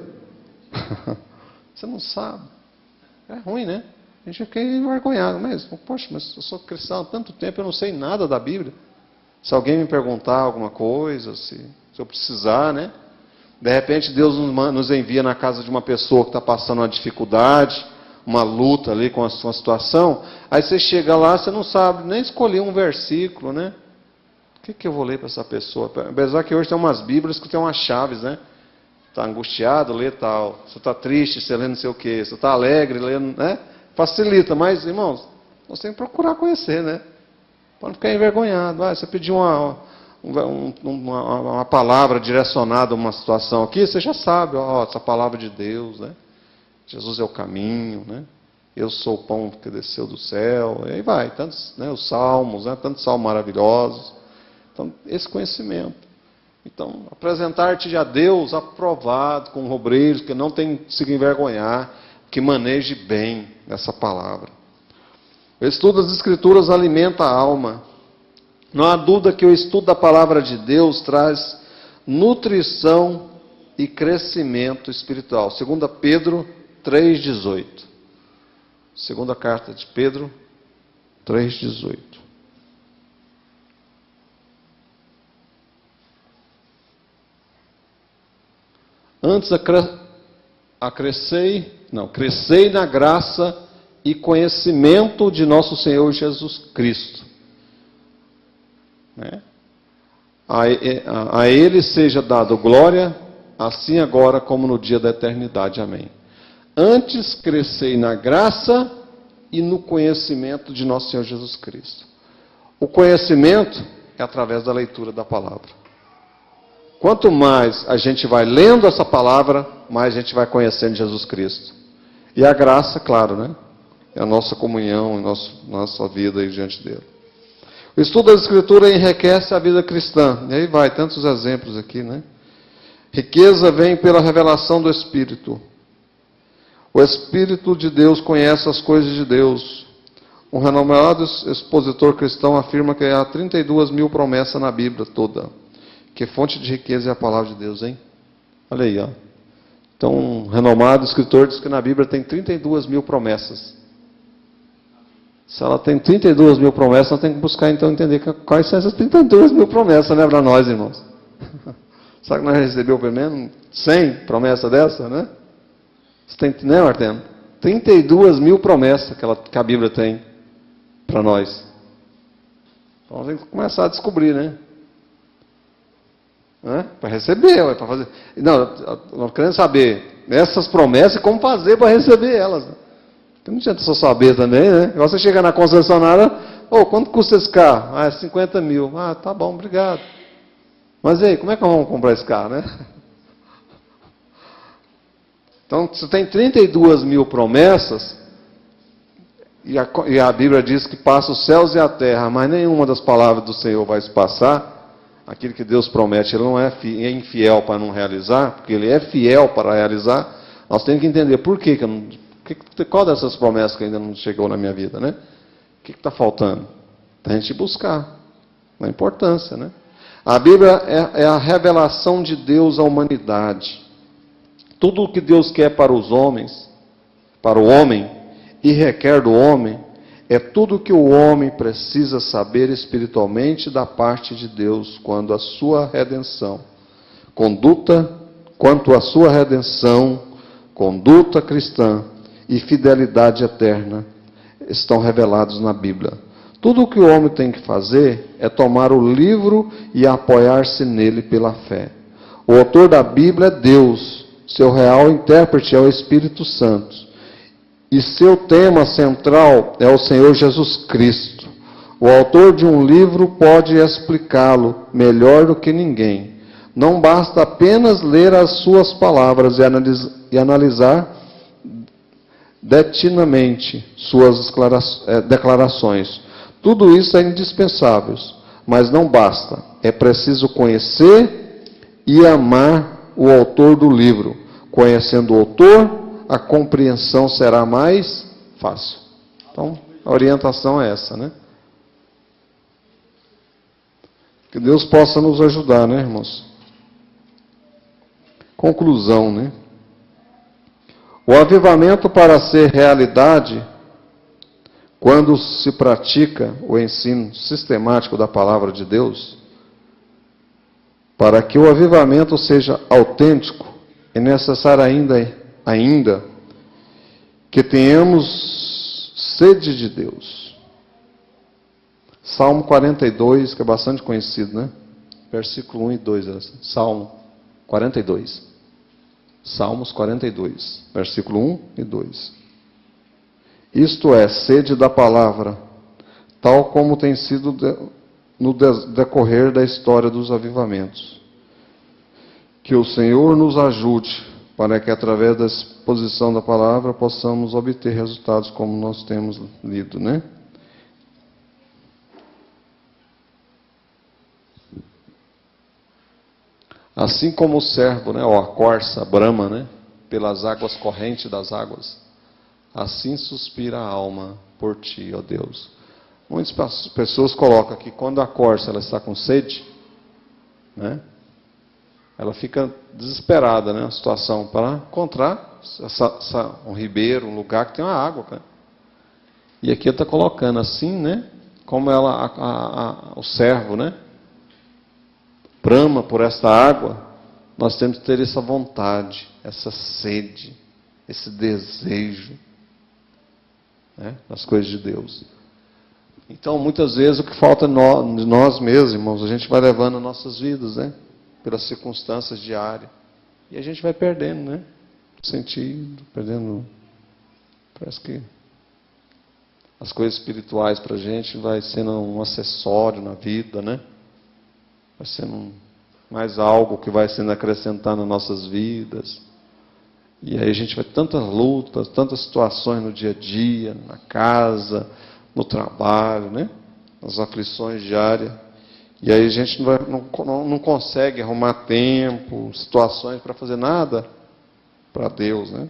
Você não sabe. É ruim, né? A gente fica envergonhado mesmo. Poxa, mas eu sou cristão há tanto tempo, eu não sei nada da Bíblia. Se alguém me perguntar alguma coisa, se eu precisar, né? De repente Deus nos envia na casa de uma pessoa que está passando uma dificuldade, uma luta ali com a sua situação. Aí você chega lá, você não sabe nem escolher um versículo, né? O que eu vou ler para essa pessoa? Apesar que hoje tem umas Bíblias que tem umas chaves, né? Está angustiado, lê tal. Se está triste, você lê não sei o quê. Se está alegre, lê, né? Facilita, mas, irmãos, nós temos que procurar conhecer, né? Para não ficar envergonhado. Você pediu uma palavra direcionada a uma situação aqui, você já sabe, essa palavra de Deus, né? Jesus é o caminho, né? Eu sou o pão que desceu do céu, e aí vai, tantos, né, os salmos, né, tantos salmos maravilhosos. Então, esse conhecimento. Então, apresentar-te a Deus aprovado, com obreiros, que não tem que se envergonhar, que maneje bem essa palavra. O estudo das Escrituras alimenta a alma. Não há dúvida que o estudo da palavra de Deus traz nutrição e crescimento espiritual. 2 Pedro 3,18. Segunda carta de Pedro 3,18. Antes crescei na graça e conhecimento de nosso Senhor Jesus Cristo. Né? A Ele seja dado glória, assim agora como no dia da eternidade. Amém. Antes crescei na graça e no conhecimento de nosso Senhor Jesus Cristo. O conhecimento é através da leitura da palavra. Quanto mais a gente vai lendo essa palavra, mais a gente vai conhecendo Jesus Cristo. E a graça, claro, né? É a nossa comunhão, nossa vida aí diante dele. O estudo da Escritura enriquece a vida cristã. E aí vai, tantos exemplos aqui, né? Riqueza vem pela revelação do Espírito. O Espírito de Deus conhece as coisas de Deus. Um renomado expositor cristão afirma que há 32 mil promessas na Bíblia toda. Que fonte de riqueza é a palavra de Deus, hein? Olha aí, ó. Então, um renomado escritor diz que na Bíblia tem 32 mil promessas. Se ela tem 32 mil promessas, nós temos que buscar então entender quais são essas 32 mil promessas, né, para nós, irmãos? Sabe que nós recebemos pelo menos 100 promessas dessa, né? Você tem, né, Marteno? 32 mil promessas que a Bíblia tem para nós. Então, tem que começar a descobrir, né? Para receber, para fazer. Não, nós queremos saber essas promessas e como fazer para receber elas. Não adianta só saber também, né? Você chega na concessionária, quanto custa esse carro? É 50 mil. Tá bom, obrigado. Mas e aí, como é que nós vamos comprar esse carro, né? Então, você tem 32 mil promessas, e a Bíblia diz que passa os céus e a terra, mas nenhuma das palavras do Senhor vai se passar. Aquilo que Deus promete, Ele não é infiel para não realizar, porque Ele é fiel para realizar. Nós temos que entender por quê, qual dessas promessas que ainda não chegou na minha vida, né? O que está faltando? A gente buscar, a importância, né? A Bíblia é a revelação de Deus à humanidade. Tudo o que Deus quer para os homens, para o homem, e requer do homem, é tudo o que o homem precisa saber espiritualmente da parte de Deus quanto à sua redenção, conduta cristã e fidelidade eterna estão revelados na Bíblia. Tudo o que o homem tem que fazer é tomar o livro e apoiar-se nele pela fé. O autor da Bíblia é Deus, seu real intérprete é o Espírito Santo. E seu tema central é o Senhor Jesus Cristo. O autor de um livro pode explicá-lo melhor do que ninguém. Não basta apenas ler as suas palavras e analisar detinamente suas declarações. Tudo isso é indispensável, mas não basta. É preciso conhecer e amar o autor do livro. Conhecendo o autor, a compreensão será mais fácil. Então, a orientação é essa, né? Que Deus possa nos ajudar, né, irmãos? Conclusão, né? O avivamento, para ser realidade, quando se pratica o ensino sistemático da palavra de Deus, para que o avivamento seja autêntico, é necessário ainda que tenhamos sede de Deus. Salmo 42, que é bastante conhecido, né? Versículo 1 e 2. Salmo 42. Salmos 42, versículo 1 e 2. Isto é, sede da palavra, tal como tem sido no decorrer da história dos avivamentos. Que o Senhor nos ajude, para que através da exposição da palavra possamos obter resultados como nós temos lido, né? Assim como o servo, né, ou a corça brama, né, pelas águas correntes das águas, assim suspira a alma por ti, ó Deus. Muitas pessoas colocam que quando a corça ela está com sede, né, ela fica desesperada, né, a situação para encontrar um ribeiro, um lugar que tem uma água, né? E aqui ele está colocando assim, né, como o servo, né, brama por esta água, nós temos que ter essa vontade, essa sede, esse desejo, né, das coisas de Deus. Então, muitas vezes, o que falta de nós mesmos, irmãos, a gente vai levando nossas vidas, né, pelas circunstâncias diárias. E a gente vai perdendo, né, sentido, perdendo, parece que as coisas espirituais para a gente vai sendo um acessório na vida, né, vai sendo mais algo que vai sendo acrescentado nas nossas vidas. E aí a gente vai tantas lutas, tantas situações no dia a dia, na casa, no trabalho, né? Nas aflições diárias. E aí a gente não consegue arrumar tempo, situações para fazer nada para Deus, né?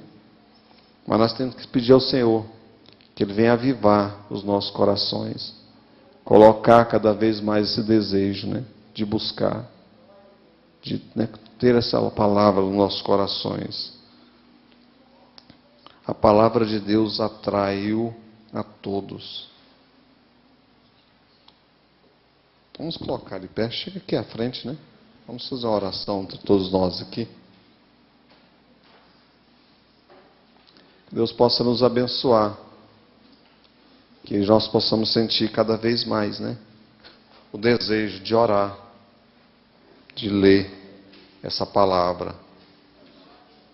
Mas nós temos que pedir ao Senhor que Ele venha avivar os nossos corações, colocar cada vez mais esse desejo, né? De buscar, de, né, ter essa palavra nos nossos corações. A palavra de Deus atraiu a todos. Vamos colocar de pé, chega aqui à frente, né? Vamos fazer uma oração entre todos nós aqui. Que Deus possa nos abençoar. Que nós possamos sentir cada vez mais, né? O desejo de orar, de ler essa palavra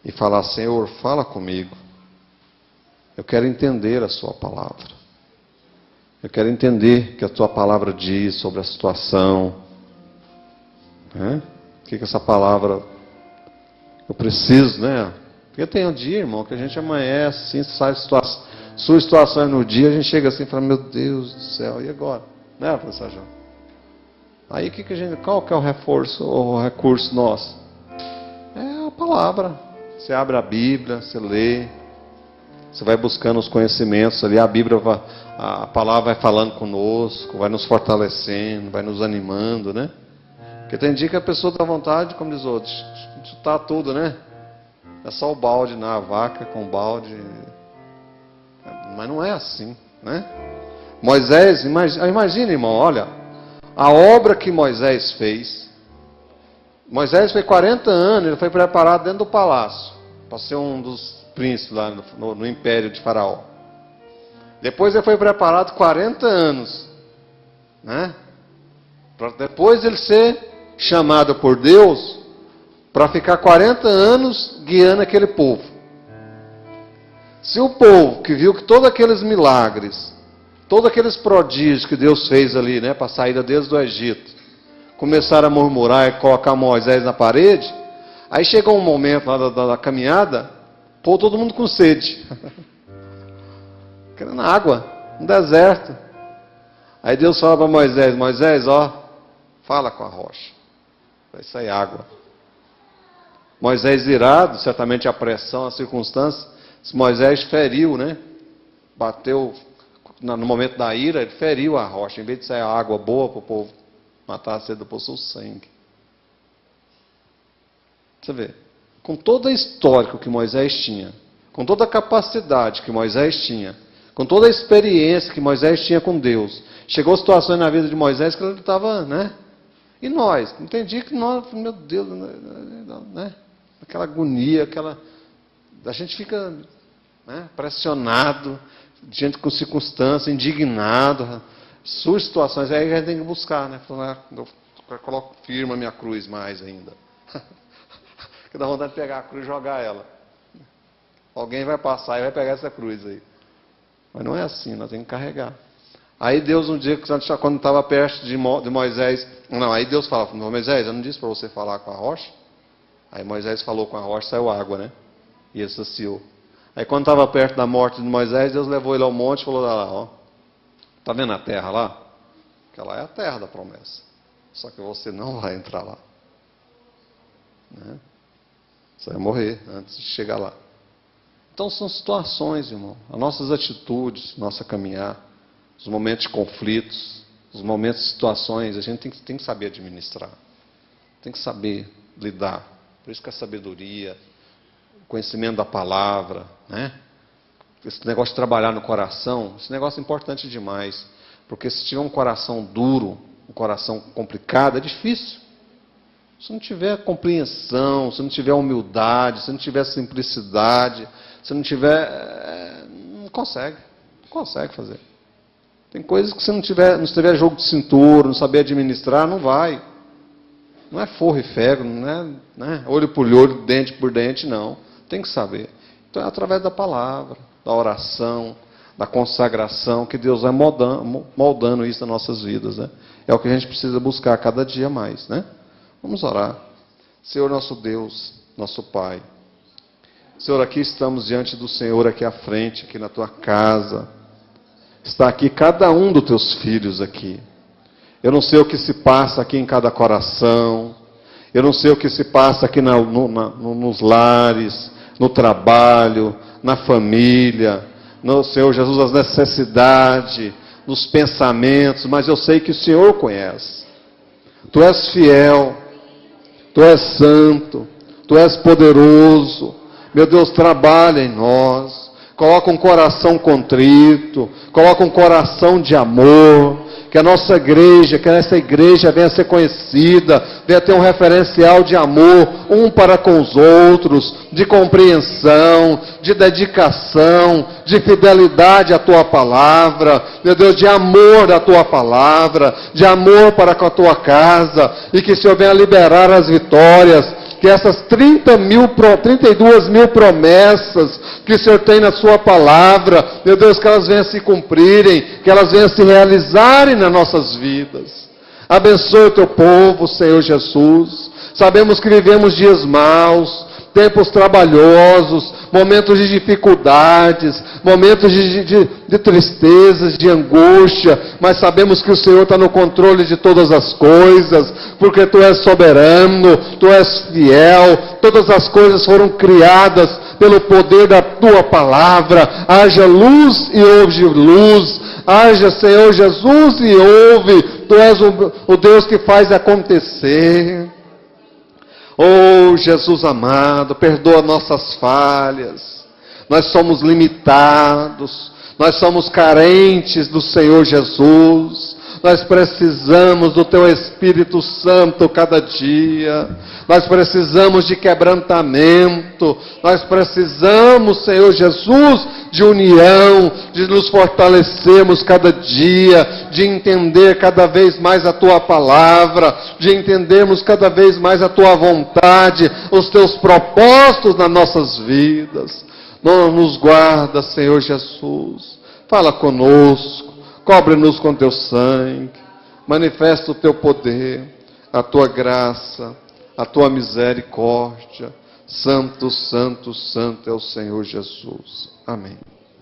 e falar: Senhor, fala comigo. Eu quero entender a sua palavra. Eu quero entender o que a tua palavra diz sobre a situação. Né? O que essa palavra eu preciso, né? Porque tem um dia, irmão, que a gente amanhece, assim, sai suas situações no dia, a gente chega assim e fala: meu Deus do céu, e agora? Né, professor João? Aí qual que é o reforço, o recurso nosso? É a palavra. Você abre a Bíblia, você lê, você vai buscando os conhecimentos ali, a palavra vai falando conosco, vai nos fortalecendo, vai nos animando, né? Porque tem dia que a pessoa dá vontade, como diz outros, de chutar tudo, né? É só o balde na vaca com o balde. Mas não é assim, né? Moisés, imagina, irmão, olha, a obra que Moisés fez. Moisés foi 40 anos, ele foi preparado dentro do palácio, para ser um dos príncipes lá no império de Faraó. Depois ele foi preparado 40 anos, né? Para depois ele ser chamado por Deus para ficar 40 anos guiando aquele povo. Se o povo que viu que todos aqueles milagres, todos aqueles prodígios que Deus fez ali, né, para a saída deles do Egito, começaram a murmurar e colocar Moisés na parede, aí chegou um momento lá da caminhada, pô, todo mundo com sede. Querendo água, no deserto. Aí Deus fala para Moisés: Moisés, ó, fala com a rocha, vai sair água. Moisés irado, certamente a pressão, a circunstância, Moisés feriu, né? Bateu, no momento da ira, ele feriu a rocha. Em vez de sair água boa para o povo matar a sede do povo, o sangue. Você vê, com todo o histórico que Moisés tinha, com toda a capacidade que Moisés tinha, com toda a experiência que Moisés tinha com Deus, chegou situações na vida de Moisés que ele estava, né? E nós? Entendi que nós, meu Deus, né? Aquela agonia, a gente fica, né, pressionado, gente com circunstância, indignado, suas situações, aí a gente tem que buscar, né? Eu coloco firme a minha cruz mais ainda. Que dá vontade de pegar a cruz e jogar ela. Alguém vai passar e vai pegar essa cruz aí. Mas não é assim, nós temos que carregar. Aí Deus, um dia, quando estava perto de Moisés, aí Deus fala: Moisés, eu não disse para você falar com a rocha? Aí Moisés falou com a rocha, saiu água, né? E ele saciou. Aí quando estava perto da morte de Moisés, Deus levou ele ao monte e falou: olha lá, ó, está vendo a terra lá? Aquela é a terra da promessa. Só que você não vai entrar lá. Né? Você vai morrer antes de chegar lá. Então são situações, irmão. As nossas atitudes, nossa caminhar, os momentos de conflitos, os momentos de situações, a gente tem que saber administrar. Tem que saber lidar. Por isso que a sabedoria, o conhecimento da palavra, né? Esse negócio de trabalhar no coração, esse negócio é importante demais. Porque se tiver um coração duro, um coração complicado, é difícil. se não tiver compreensão, se não tiver humildade, se não tiver simplicidade, se não tiver... não consegue fazer. Tem coisas que se não tiver jogo de cintura, não saber administrar, não vai. Não é forro e ferro, não é, né, olho por olho, dente por dente, não. Tem que saber. Então é através da palavra, da oração, da consagração, que Deus vai moldando isso nas nossas vidas. Né? É o que a gente precisa buscar cada dia mais. Né? Vamos orar. Senhor nosso Deus, nosso Pai. Senhor, aqui estamos diante do Senhor, aqui à frente, aqui na tua casa. Está aqui cada um dos teus filhos aqui. Eu não sei o que se passa aqui em cada coração. Eu não sei o que se passa aqui nos lares, no trabalho, na família, no Senhor Jesus, as necessidades, nos pensamentos, mas eu sei que o Senhor conhece. Tu és fiel, Tu és santo, Tu és poderoso. Meu Deus, trabalha em nós. Coloca um coração contrito, coloca um coração de amor, que a nossa igreja, que essa igreja venha a ser conhecida, venha a ter um referencial de amor, um para com os outros, de compreensão, de dedicação, de fidelidade à Tua palavra, meu Deus, de amor à Tua palavra, de amor para com a Tua casa, e que o Senhor venha liberar as vitórias, que essas 32 mil promessas que o Senhor tem na sua palavra, meu Deus, que elas venham se cumprirem, que elas venham se realizarem nas nossas vidas. Abençoe o teu povo, Senhor Jesus. Sabemos que vivemos dias maus, tempos trabalhosos, momentos de dificuldades, momentos de tristezas, de angústia, mas sabemos que o Senhor está no controle de todas as coisas, porque Tu és soberano, Tu és fiel, todas as coisas foram criadas pelo poder da Tua palavra. Haja luz e houve luz, haja, Senhor Jesus, e ouve. Tu és o Deus que faz acontecer. Oh, Jesus amado, perdoa nossas falhas. Nós somos limitados, nós somos carentes do Senhor Jesus. Nós precisamos do Teu Espírito Santo cada dia. Nós precisamos de quebrantamento. Nós precisamos, Senhor Jesus, de união, de nos fortalecermos cada dia, de entender cada vez mais a Tua palavra, de entendermos cada vez mais a Tua vontade, os Teus propósitos nas nossas vidas. Não nos guarda, Senhor Jesus. Fala conosco. Cobre-nos com Teu sangue, manifesta o Teu poder, a Tua graça, a Tua misericórdia. Santo, santo, santo é o Senhor Jesus. Amém.